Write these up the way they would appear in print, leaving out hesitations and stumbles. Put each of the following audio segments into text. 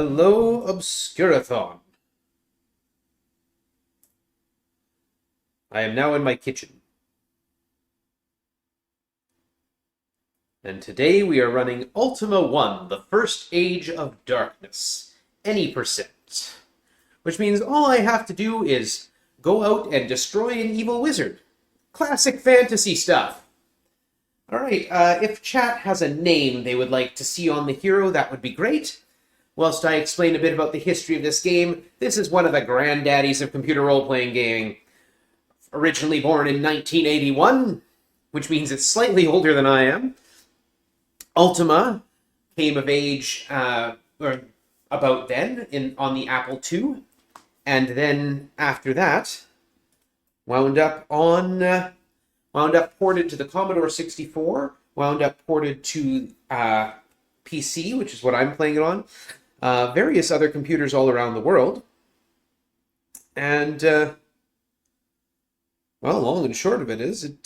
Hello, Obscurathon. I am now in my kitchen. And today we are running Ultima 1, the First Age of Darkness, any %. Which means all I have to do is go out and destroy an evil wizard. Classic fantasy stuff. Alright, if chat has a name they would like to see on the hero, that would be great. Whilst I explain a bit about the history of this game, this is one of the granddaddies of computer role-playing gaming. Originally born in 1981, which means it's slightly older than I am. Ultima came of age or about then on the Apple II, and then after that wound up ported to the Commodore 64, wound up ported to PC, which is what I'm playing it on, various other computers all around the world, and well, long and short of it is it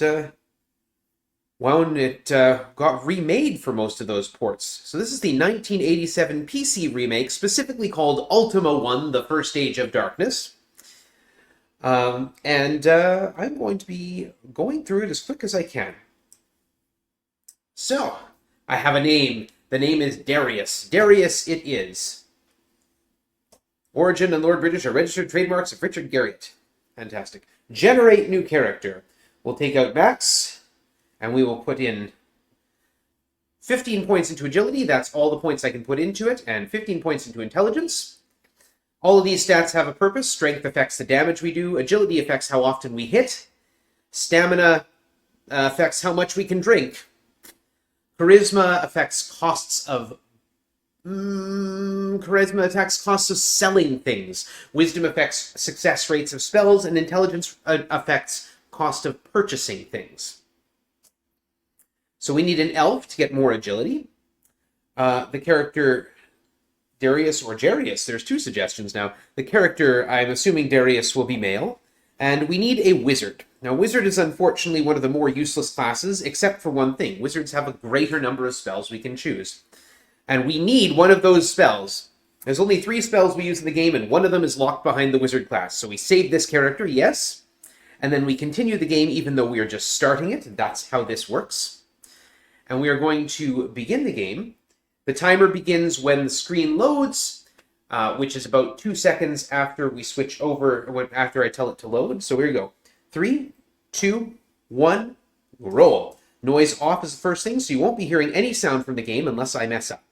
got remade for most of those ports. So this is the 1987 PC remake, specifically called Ultima 1, the First Age of Darkness. I'm going to be going through it as quick as I can. So, I have a name. The name is Darius. Darius it is. Origin and Lord British are registered trademarks of Richard Garriott. Fantastic. Generate new character. We'll take out Max, and we will put in 15 points into agility. That's all the points I can put into it, and 15 points into intelligence. All of these stats have a purpose. Strength affects the damage we do. Agility affects how often we hit. Stamina affects how much we can drink. Charisma affects costs of selling things. Wisdom affects success rates of spells, and intelligence affects cost of purchasing things. So we need an elf to get more agility. The character Darius or Jarius, there's two suggestions now. The character, I'm assuming Darius, will be male. And we need a wizard. Now, wizard is unfortunately one of the more useless classes, except for one thing. Wizards have a greater number of spells we can choose. And we need one of those spells. There's only 3 spells we use in the game, and one of them is locked behind the wizard class. So we save this character, yes. And then we continue the game even though we are just starting it. That's how this works. And we are going to begin the game. The timer begins when the screen loads, which is about 2 seconds after we switch over, after I tell it to load. So here we go. 3, 2, 1, roll. Noise off is the first thing, so you won't be hearing any sound from the game unless I mess up.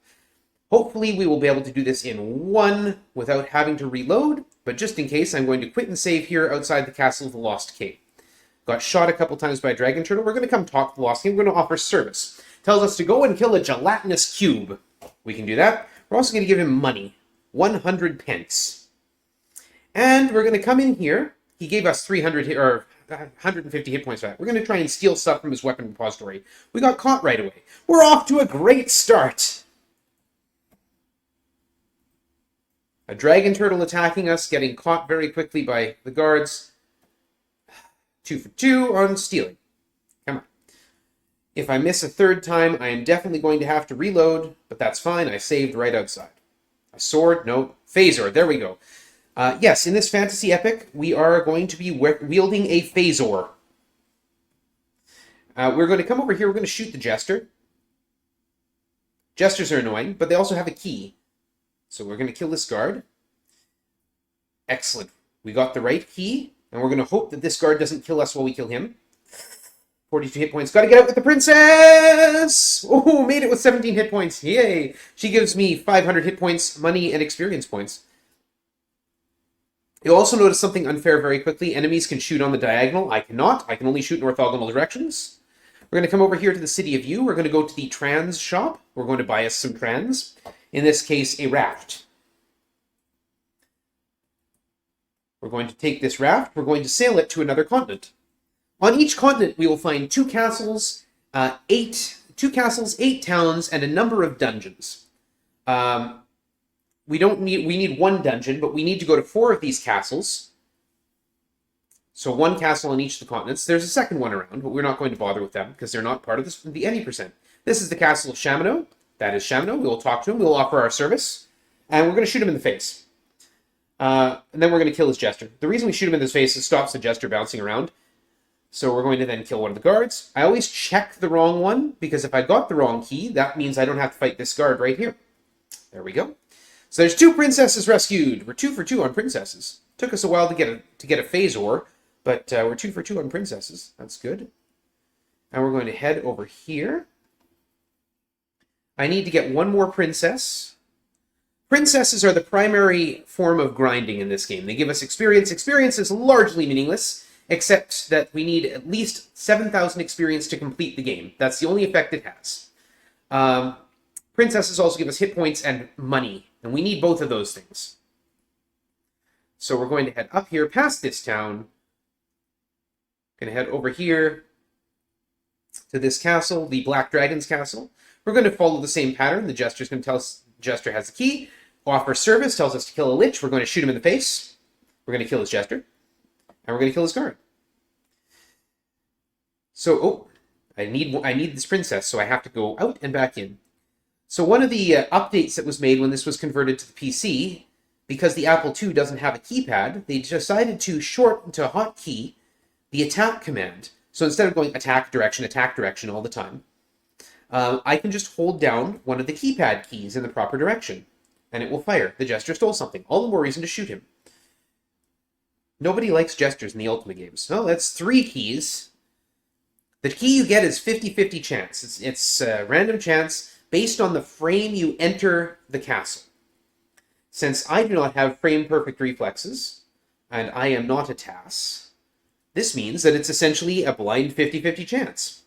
Hopefully we will be able to do this in one without having to reload, but just in case, I'm going to quit and save here outside the Castle of the Lost Cave. Got shot a couple times by a dragon turtle. We're going to come talk to the Lost King. We're going to offer service. Tells us to go and kill a gelatinous cube. We can do that. We're also going to give him money. 100 pence. And we're going to come in here. He gave us 150 hit points for that. We're going to try and steal stuff from his weapon repository. We got caught right away. We're off to a great start. A dragon turtle attacking us, getting caught very quickly by the guards. 2 for 2 on stealing. Come on. If I miss a third time, I am definitely going to have to reload, but that's fine. I saved right outside. A sword? No. Phasor. There we go. Yes, in this fantasy epic, we are going to be wielding a phasor. We're going to come over here. We're going to shoot the jester. Jesters are annoying, but they also have a key. So we're going to kill this guard. Excellent. We got the right key, and we're going to hope that this guard doesn't kill us while we kill him. 42 hit points. Got to get out with the princess! Oh, made it with 17 hit points. Yay! She gives me 500 hit points, money, and experience points. You'll also notice something unfair very quickly. Enemies can shoot on the diagonal. I cannot. I can only shoot in orthogonal directions. We're going to come over here to the City of U. We're going to go to the trans shop. We're going to buy us some trans. In this case, a raft. We're going to take this raft. We're going to sail it to another continent. On each continent, we will find 2 castles, 8 towns, and a number of dungeons. We need 1 dungeon, but we need to go to 4 of these castles. So 1 castle on each of the continents. There's a second one around, but we're not going to bother with them because they're not part of the any %. This is the castle of Shamino. That is Shamino. We will talk to him. We will offer our service. And we're going to shoot him in the face. And then we're going to kill his jester. The reason we shoot him in the face is it stops the jester bouncing around. So we're going to then kill one of the guards. I always check the wrong one, because if I got the wrong key, that means I don't have to fight this guard right here. There we go. So there's 2 princesses rescued. We're 2 for 2 on princesses. Took us a while to get a phase ore, but we're 2 for 2 on princesses. That's good. And we're going to head over here. I need to get 1 more princess. Princesses are the primary form of grinding in this game. They give us experience. Experience is largely meaningless, except that we need at least 7,000 experience to complete the game. That's the only effect it has. Princesses also give us hit points and money, and we need both of those things. So we're going to head up here past this town. Going to head over here to this castle, the Black Dragon's castle. We're going to follow the same pattern. The jester's going to tell us the jester has the key. Offer service tells us to kill a lich. We're going to shoot him in the face. We're going to kill his jester. And we're going to kill his guard. So, I need this princess, so I have to go out and back in. So one of the updates that was made when this was converted to the PC, because the Apple II doesn't have a keypad, they decided to shorten to hotkey the attack command. So instead of going attack direction all the time, I can just hold down one of the keypad keys in the proper direction, and it will fire. The jester stole something. All the more reason to shoot him. Nobody likes jesters in the Ultima games. Well, that's 3 keys. The key you get is 50-50 chance. It's random chance based on the frame you enter the castle. Since I do not have frame-perfect reflexes, and I am not a TAS, this means that it's essentially a blind 50-50 chance.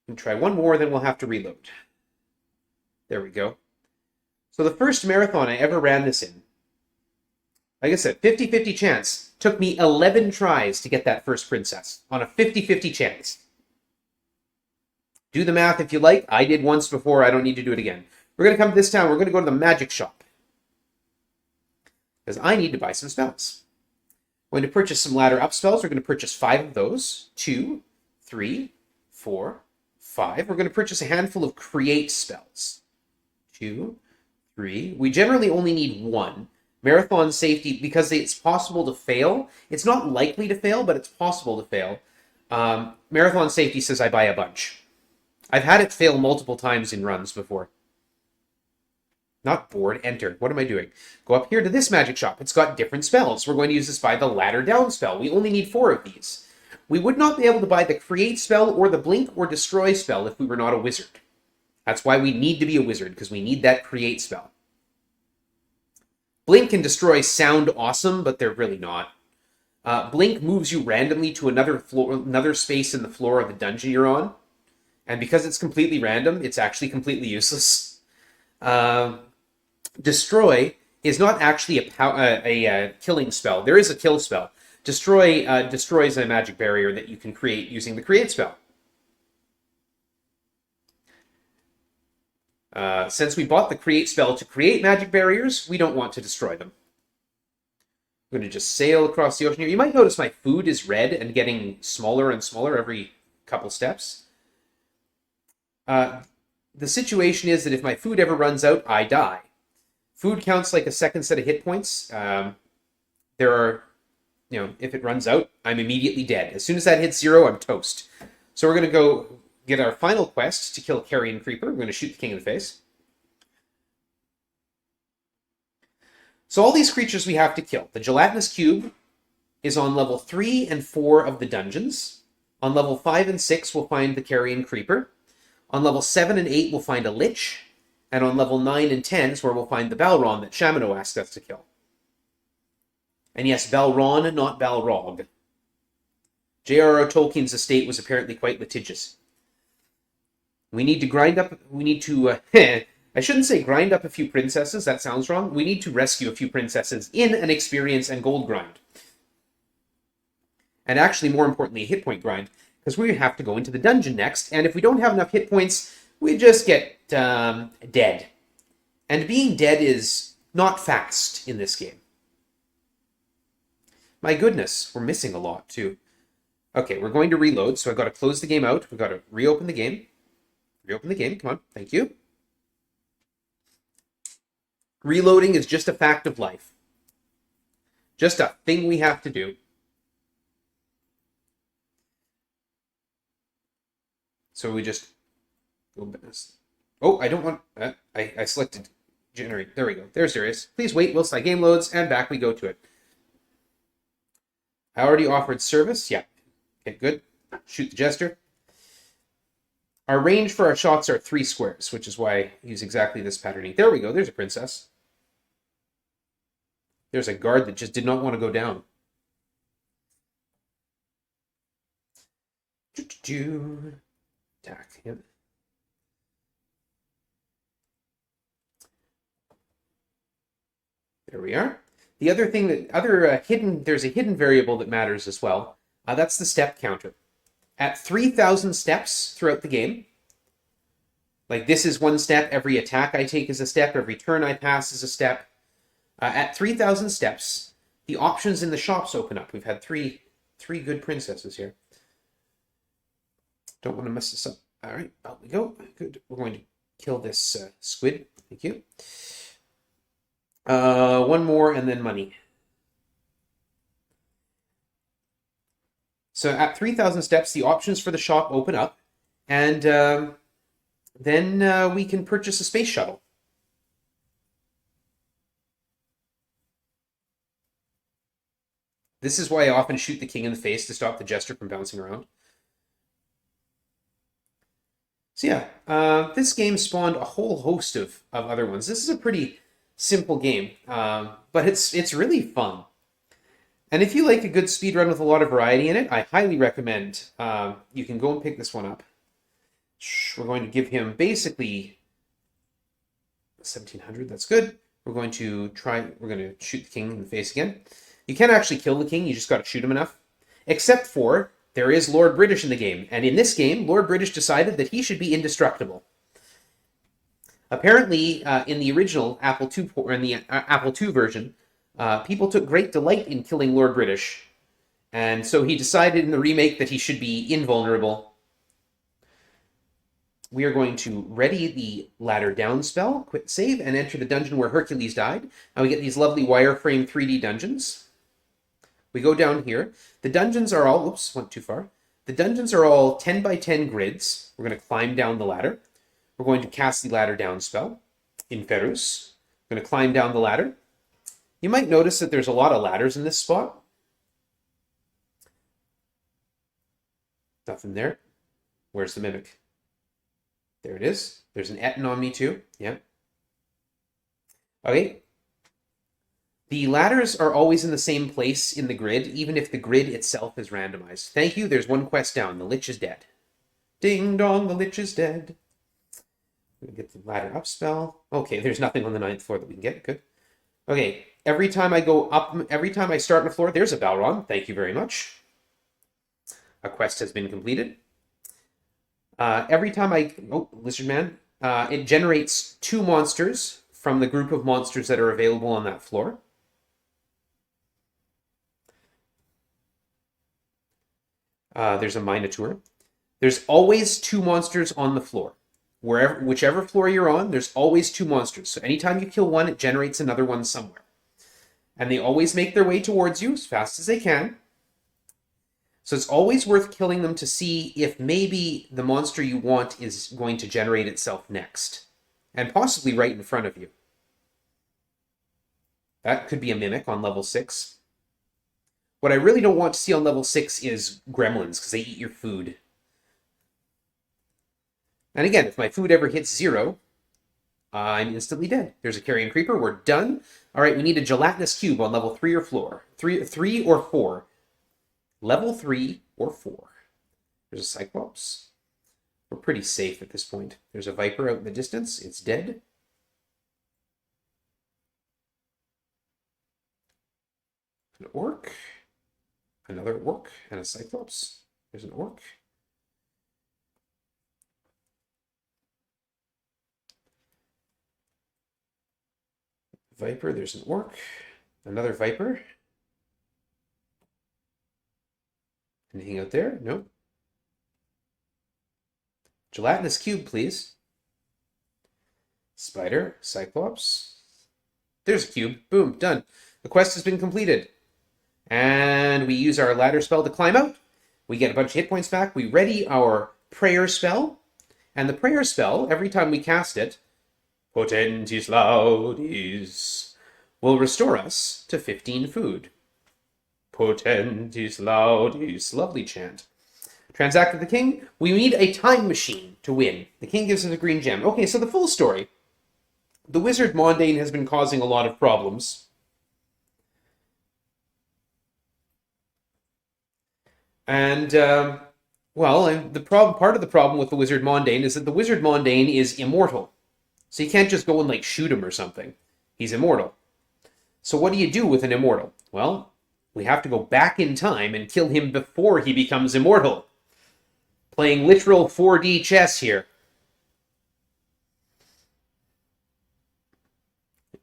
And try one more, then we'll have to reload. There we go. So the first marathon I ever ran this in, like I said, 50-50 chance, took me 11 tries to get that first princess, on a 50-50 chance. Do the math if you like. I did once before, I don't need to do it again. We're going to come to this town, we're going to go to the magic shop. Because I need to buy some spells. I'm going to purchase some ladder up spells. We're going to purchase 5 of those. 2, 3, 4, 5. We're going to purchase a handful of create spells. 2, 3. We generally only need 1. Marathon safety, because it's possible to fail. It's not likely to fail, but it's possible to fail. Marathon safety says I buy a bunch. I've had it fail multiple times in runs before. Not board, enter. What am I doing? Go up here to this magic shop. It's got different spells. We're going to use this by the ladder down spell. We only need 4 of these. We would not be able to buy the create spell or the blink or destroy spell if we were not a wizard. That's why we need to be a wizard, because we need that create spell. Blink and destroy sound awesome, but they're really not. Blink moves you randomly to another space in the floor of the dungeon you're on. And because it's completely random, it's actually completely useless. Destroy is not actually a killing spell. There is a kill spell. Destroy destroys a magic barrier that you can create using the create spell. Since we bought the create spell to create magic barriers, we don't want to destroy them. I'm going to just sail across the ocean here. You might notice my food is red and getting smaller and smaller every couple steps. The situation is that if my food ever runs out, I die. Food counts like a second set of hit points. If it runs out, I'm immediately dead. As soon as that hits 0, I'm toast. So we're going to go get our final quest to kill Carrion Creeper. We're going to shoot the king in the face. So all these creatures we have to kill. The gelatinous cube is on level 3 and 4 of the dungeons. On level 5 and 6, we'll find the Carrion Creeper. On level 7 and 8, we'll find a Lich. And on level 9 and 10 is where we'll find the Balron that Shamino asked us to kill. And yes, Balron, not Balrog. J.R.R. Tolkien's estate was apparently quite litigious. We need to grind up... I shouldn't say grind up a few princesses, that sounds wrong. We need to rescue a few princesses in an experience and gold grind. And actually, more importantly, a hit point grind. Because we have to go into the dungeon next, and if we don't have enough hit points, we just get dead. And being dead is not fast in this game. My goodness, we're missing a lot, too. Okay, we're going to reload, so I've got to close the game out. We've got to reopen the game. Reopen the game. Come on. Thank you. Reloading is just a fact of life. Just a thing we have to do. So we just go. Oh, I don't want. I selected generate. There we go. There's Darius. Please wait whilst my game loads, and back we go to it. I already offered service. Yeah. Okay, good. Shoot the jester. Our range for our shots are 3 squares, which is why I use exactly this patterning. There we go. There's a princess. There's a guard that just did not want to go down. Attack. Yep. There we are. The other thing that there's a hidden variable that matters as well. That's the step counter. At 3,000 steps throughout the game, like this is 1 step, every attack I take is a step, every turn I pass is a step. At 3,000 steps, the options in the shops open up. We've had three good princesses here. Don't want to mess this up. All right, out we go. Good. We're going to kill this squid. Thank you. 1 more and then money. So at 3,000 steps, the options for the shop open up, and then we can purchase a space shuttle. This is why I often shoot the king in the face to stop the jester from bouncing around. So yeah, this game spawned a whole host of other ones. This is a pretty simple game, but it's really fun. And if you like a good speedrun with a lot of variety in it, I highly recommend you can go and pick this one up. We're going to give him basically 1,700. That's good. We're going to shoot the king in the face again. You can actually kill the king. You just got to shoot him enough. Except for there is Lord British in the game, and in this game, Lord British decided that he should be indestructible. Apparently, in the original Apple II or in the Apple II version, people took great delight in killing Lord British, and so he decided in the remake that he should be invulnerable. We are going to ready the ladder down spell, quit save, and enter the dungeon where Hercules died. Now we get these lovely wireframe 3D dungeons. We go down here. The dungeons are all, oops, went too far. The dungeons are all 10 by 10 grids. We're going to climb down the ladder. We're going to cast the ladder down spell in Ferus. We're going to climb down the ladder. You might notice that there's a lot of ladders in this spot. Nothing there. Where's the mimic? There it is. There's an Etten on me too. Yeah. Okay. The ladders are always in the same place in the grid, even if the grid itself is randomized. Thank you. There's 1 quest down. The Lich is dead. Ding dong, the Lich is dead. We get the ladder up spell. Okay, there's nothing on the 9th floor that we can get. Good. Okay, every time I go up, every time I start on a floor, there's a Balron. Thank you very much. A quest has been completed. Every time Lizard Man, it generates 2 monsters from the group of monsters that are available on that floor. There's a Minotaur. There's always 2 monsters on the floor. Whichever floor you're on, there's always 2 monsters. So anytime you kill one, it generates another one somewhere. And they always make their way towards you as fast as they can. So it's always worth killing them to see if maybe the monster you want is going to generate itself next. And possibly right in front of you. That could be a mimic on level 6. What I really don't want to see on level 6 is gremlins, because they eat your food. And again, if my food ever hits 0, I'm instantly dead. There's a carrion creeper. We're done. All right, we need a gelatinous cube on level 3 or floor. 3 or 4. Level 3 or 4. There's a Cyclops. We're pretty safe at this point. There's a Viper out in the distance. It's dead. An Orc. Another Orc and a Cyclops. There's an Orc. Viper, there's an Orc. Another Viper. Anything out there? Nope. Gelatinous cube, please. Spider, Cyclops. There's a cube. Boom, done. The quest has been completed. And we use our ladder spell to climb out. We get a bunch of hit points back. We ready our prayer spell. And the prayer spell, every time we cast it, Potentis Laudis, will restore us to 15 food. Potentis Laudis. Lovely chant. Transact with the king. We need a time machine to win. The king gives us a green gem. Okay, so the full story. The wizard Mondaine has been causing a lot of problems. And, part of the problem with the wizard Mondaine is that the wizard Mondaine is immortal. So you can't just go and, shoot him or something. He's immortal. So what do you do with an immortal? Well, we have to go back in time and kill him before he becomes immortal. Playing literal 4D chess here.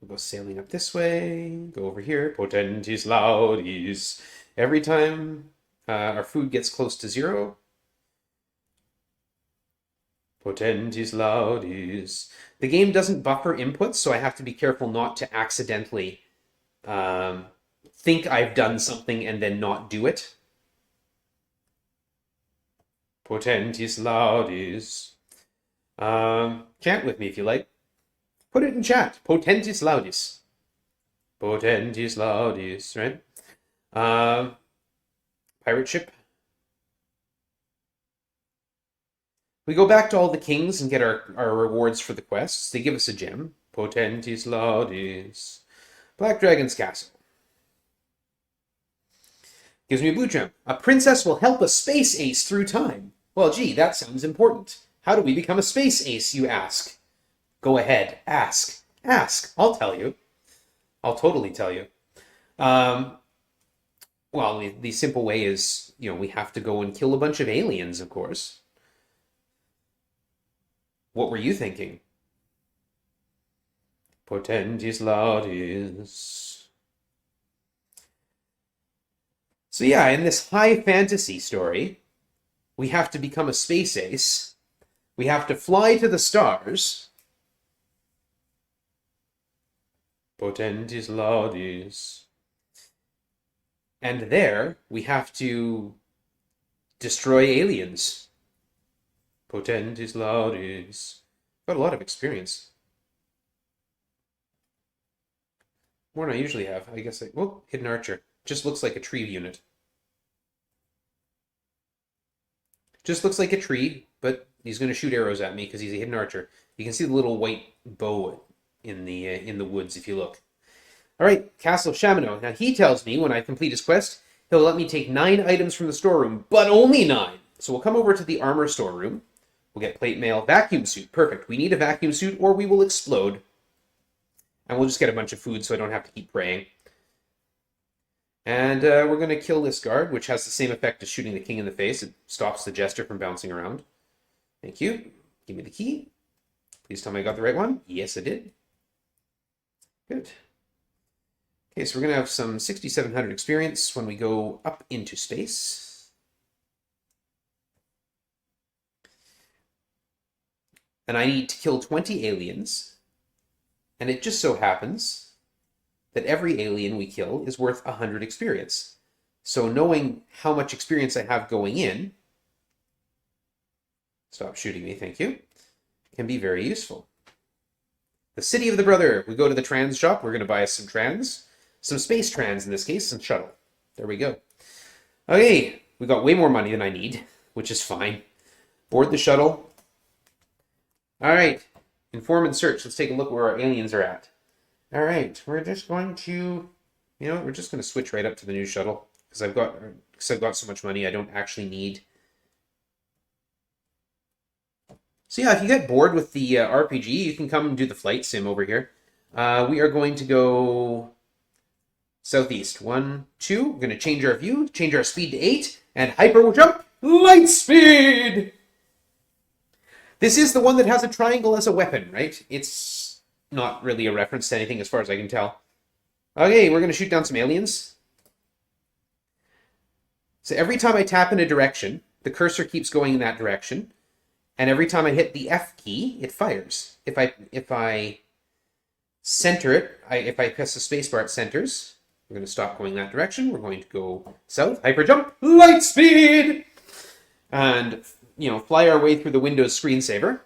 We'll go sailing up this way. Go over here. Potentis Laudis. Every time our food gets close to 0. Potentis Laudis. The game doesn't buffer inputs, so I have to be careful not to accidentally think I've done something and then not do it. Potentis Laudis. Chant with me if you like. Put it in chat. Potentis Laudis. Potentis Laudis, right? Pirate ship. We go back to all the kings and get our rewards for the quests. They give us a gem. Potentis Laudis. Black Dragon's Castle. Gives me a blue gem. A princess will help a space ace through time. Well, gee, that sounds important. How do we become a space ace, you ask? Go ahead. Ask. Ask. I'll tell you. I'll totally tell you. Well, the simple way is, we have to go and kill a bunch of aliens, of course. What were you thinking? Potentis Laudis. So yeah, in this high fantasy story, we have to become a space ace. We have to fly to the stars. Potentis Laudis. And there, we have to destroy aliens. Potentis Laudis. Got a lot of experience. More than I usually have. I guess Hidden Archer. Just looks like a tree unit. Just looks like a tree, but he's going to shoot arrows at me because he's a hidden archer. You can see the little white bow in the woods if you look. All right, Castle of Chamonix. Now he tells me when I complete his quest, he'll let me take 9 items from the storeroom, but only 9. So we'll come over to the armor storeroom. We'll get plate mail, vacuum suit. Perfect. We need a vacuum suit or we will explode. And we'll just get a bunch of food so I don't have to keep praying. And we're going to kill this guard, which has the same effect as shooting the king in the face. It stops the jester from bouncing around. Thank you. Give me the key. Please tell me I got the right one. Yes, I did. Good. Okay, so we're going to have some 6,700 experience when we go up into space. And I need to kill 20 aliens. And it just so happens that every alien we kill is worth 100 experience. So knowing how much experience I have going in, stop shooting me, thank you, can be very useful. The City of the Brother. We go to the trans shop. We're going to buy us some space trans in this case, some shuttle. There we go. Okay, we got way more money than I need, which is fine. Board the shuttle. All right, inform and search. Let's take a look where our aliens are at. All right, we're just going to, we're just going to switch right up to the new shuttle because I've got so much money I don't actually need. So yeah, if you get bored with the RPG, you can come and do the flight sim over here. We are going to go southeast. 1, 2. We're going to change our view, change our speed to 8, and hyper jump light speed. This is the one that has a triangle as a weapon, right? It's not really a reference to anything as far as I can tell. Okay, we're going to shoot down some aliens. So every time I tap in a direction, the cursor keeps going in that direction. And every time I hit the F key, it fires. If I center it, if I press the spacebar, it centers. We're going to stop going that direction. We're going to go south, hyper jump, light speed, and fly our way through the Windows screensaver.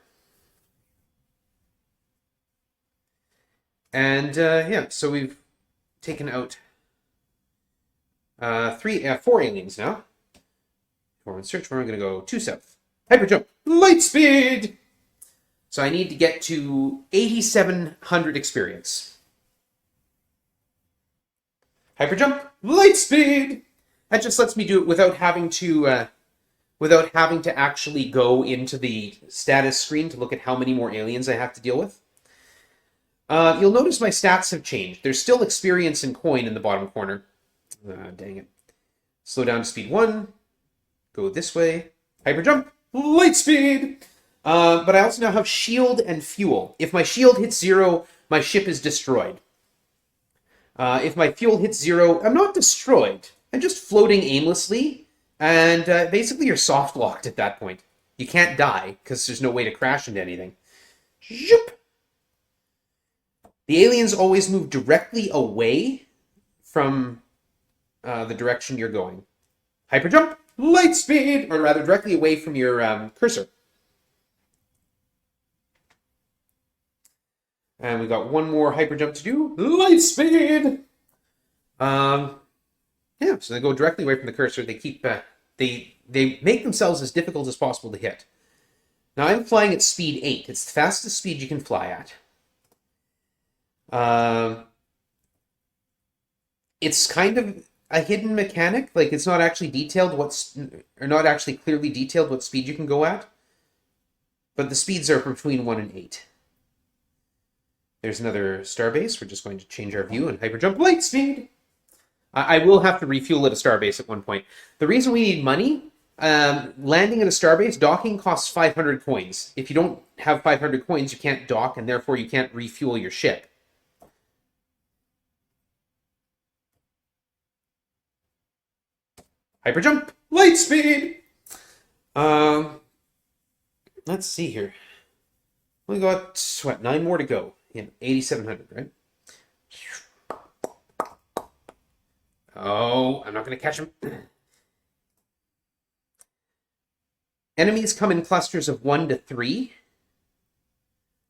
And yeah, so we've taken out 4 aliens now. We're in search. We're going to go 2 south, hyper jump, light speed. So I need to get to 8,700 experience. Hyper jump, light speed. That just lets me do it without having to actually go into the status screen to look at how many more aliens I have to deal with. You'll notice my stats have changed. There's still experience and coin in the bottom corner. Dang it. Slow down to speed 1. Go this way. Hyper jump, light speed. But I also now have shield and fuel. If my shield hits 0, my ship is destroyed. If my fuel hits 0, I'm not destroyed. I'm just floating aimlessly, and basically you're soft locked at that point. You can't die, because there's no way to crash into anything. Zoop! The aliens always move directly away from the direction you're going. Hyper jump, light speed, or rather directly away from your cursor. And we got one more hyper jump to do. Light speed. Yeah, so they go directly away from the cursor. They keep they make themselves as difficult as possible to hit. Now I'm flying at speed 8. It's the fastest speed you can fly at. It's kind of a hidden mechanic. Like, it's not actually detailed not actually clearly detailed what speed you can go at. But the speeds are between 1 and 8. There's another starbase. We're just going to change our view and hyper jump light speed. I will have to refuel at a starbase at one point. The reason we need money, landing at a starbase, docking costs 500 coins. If you don't have 500 coins, you can't dock, and therefore you can't refuel your ship. Hyper jump, light speed. Let's see here. We got, what, 9 more to go. Yeah, 8,700, right? Oh, I'm not going to catch him. Enemies come in clusters of 1 to 3.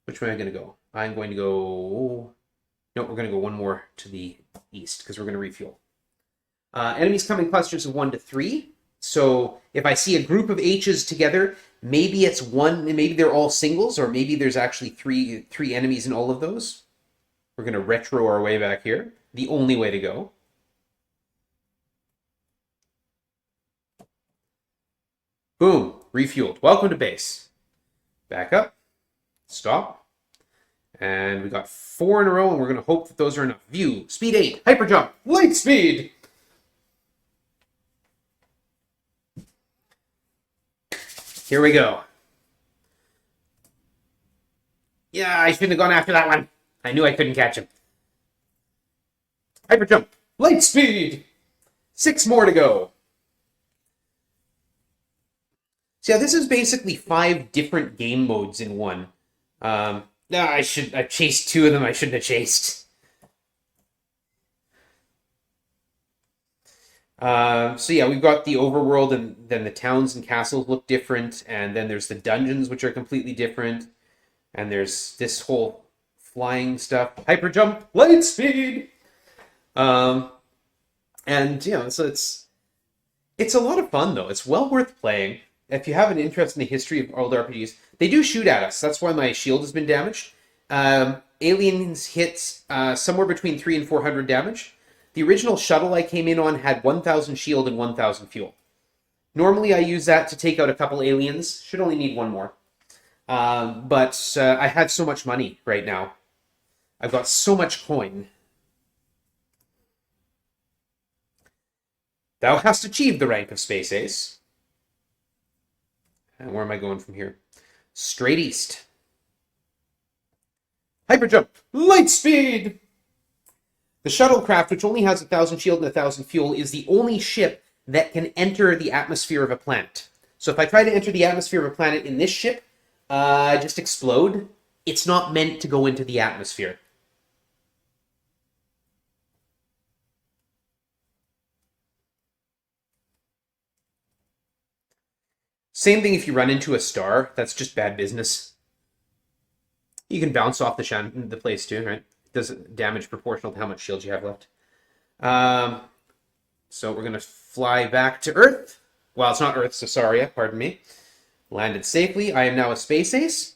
Which way am I going to go? I'm going to go... No, we're going to go one more to the east, because we're going to refuel. Enemies come in clusters of 1 to 3. So if I see a group of H's together, maybe it's one, maybe they're all singles, or maybe there's actually three enemies in all of those. We're going to retro our way back here. The only way to go. Boom, refueled. Welcome to base. Back up. Stop. And we got 4 in a row, and we're going to hope that those are enough. View, speed 8, hyper jump, light speed. Here we go. Yeah, I shouldn't have gone after that one. I knew I couldn't catch him. Hyper jump, light speed. 6 more to go. So yeah, this is basically 5 different game modes in one. I chased 2 of them I shouldn't have chased. So yeah, we've got the overworld, and then the towns and castles look different, and then there's the dungeons, which are completely different, and there's this whole flying stuff. Hyper jump, light speed! And, so it's a lot of fun, though. It's well worth playing. If you have an interest in the history of old RPGs, they do shoot at us. That's why my shield has been damaged. Aliens hit somewhere between 300 and 400 damage. The original shuttle I came in on had 1,000 shield and 1,000 fuel. Normally I use that to take out a couple aliens. Should only need 1 more. But I had so much money right now. I've got so much coin. Thou hast achieved the rank of Space Ace. And where am I going from here? Straight east. Hyper jump, light speed! The shuttlecraft, which only has 1,000 shield and 1,000 fuel, is the only ship that can enter the atmosphere of a planet. So if I try to enter the atmosphere of a planet in this ship, just explode. It's not meant to go into the atmosphere. Same thing if you run into a star. That's just bad business. You can bounce off the place too, right? It does damage proportional to how much shield you have left. So we're going to fly back to Earth. Well, it's not Earth, Cesaria, pardon me. Landed safely. I am now a space ace.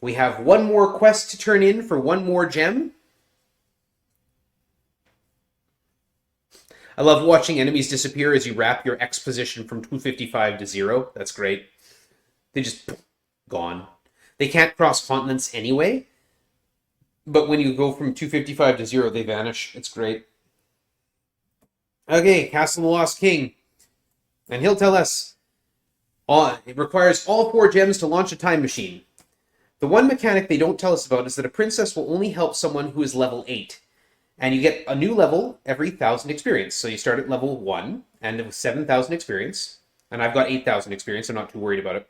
We have one more quest to turn in for one more gem. I love watching enemies disappear as you wrap your X position from 255 to 0. That's great. They just gone. They can't cross continents anyway, but when you go from 255 to 0, they vanish. It's great. Okay, Castle of the Lost King. And he'll tell us it requires all 4 gems to launch a time machine. The one mechanic they don't tell us about is that a princess will only help someone who is level 8. And you get a new level every 1,000 experience. So you start at level 1, and with 7,000 experience. And I've got 8,000 experience, I'm not too worried about it.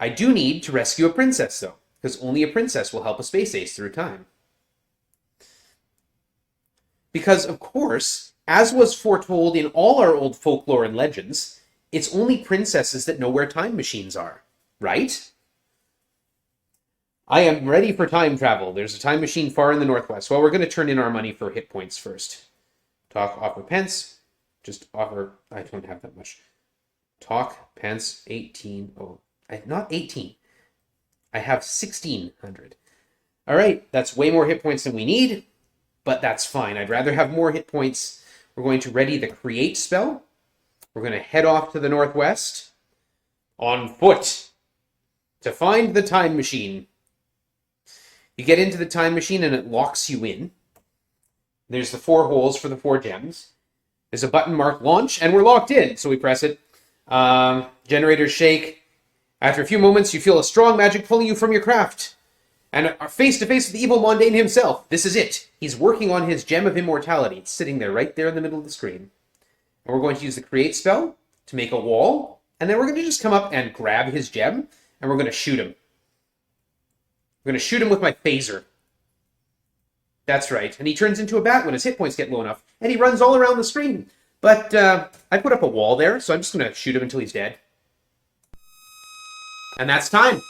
I do need to rescue a princess, though, because only a princess will help a space ace through time. Because, of course, as was foretold in all our old folklore and legends, it's only princesses that know where time machines are, right? I am ready for time travel. There's a time machine far in the northwest. Well, we're going to turn in our money for hit points first. Offer pence. Just offer... I don't have that much. Pence, 18. Oh, not 18. I have 1,600. All right, that's way more hit points than we need, but that's fine. I'd rather have more hit points. We're going to ready the create spell. We're going to head off to the northwest on foot to find the time machine. You get into the time machine and it locks you in. There's the 4 holes for the 4 gems. There's a button marked launch, and we're locked in. So we press it. Generators shake. After a few moments, you feel a strong magic pulling you from your craft. And are face to face with the evil Mondaine himself. This is it. He's working on his gem of immortality. It's sitting there right there in the middle of the screen. And we're going to use the create spell to make a wall. And then we're going to just come up and grab his gem, and we're going to shoot him. We're going to shoot him with my phaser. That's right. And he turns into a bat when his hit points get low enough. And he runs all around the screen. But I put up a wall there, so I'm just going to shoot him until he's dead. And that's time.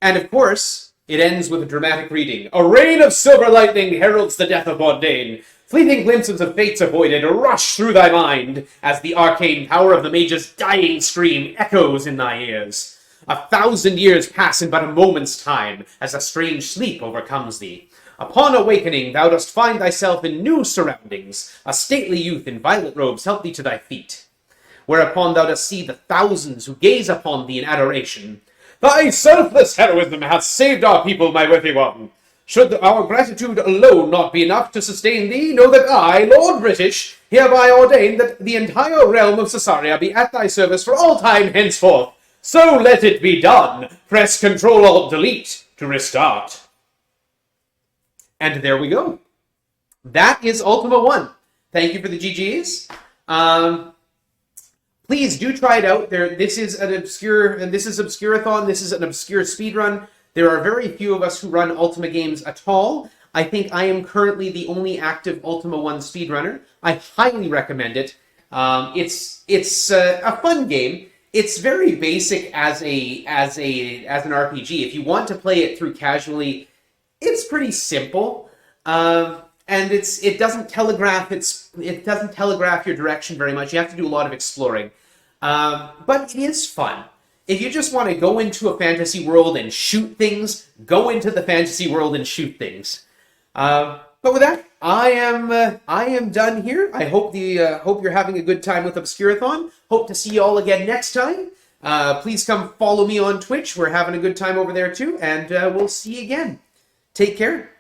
And of course, it ends with a dramatic reading. A rain of silver lightning heralds the death of Mondaine. Fleeting glimpses of fates avoided rush through thy mind as the arcane power of the mage's dying scream echoes in thy ears. 1,000 years pass in but a moment's time as a strange sleep overcomes thee. Upon awakening, thou dost find thyself in new surroundings. A stately youth in violet robes help thee to thy feet. Whereupon thou dost see the thousands who gaze upon thee in adoration. Thy selfless heroism hath saved our people, my worthy one. Should our gratitude alone not be enough to sustain thee, know that I, Lord British, hereby ordain that the entire realm of Cesaria be at thy service for all time henceforth. So let it be done. Press Ctrl-Alt-Delete to restart. And there we go. That is Ultima 1. Thank you for the GGs. Please do try it out. This is Obscurathon. This is an obscure speedrun. There are very few of us who run Ultima games at all. I think I am currently the only active Ultima 1 speedrunner. I highly recommend it. It's a fun game. It's very basic as an RPG. If you want to play it through casually, it's pretty simple. And it doesn't telegraph your direction very much. You have to do a lot of exploring. But it is fun. If you just want to go into a fantasy world and shoot things, go into the fantasy world and shoot things. But with that, I am done here. I hope you're having a good time with Obscurathon. Hope to see you all again next time. Please come follow me on Twitch. We're having a good time over there too, and we'll see you again. Take care.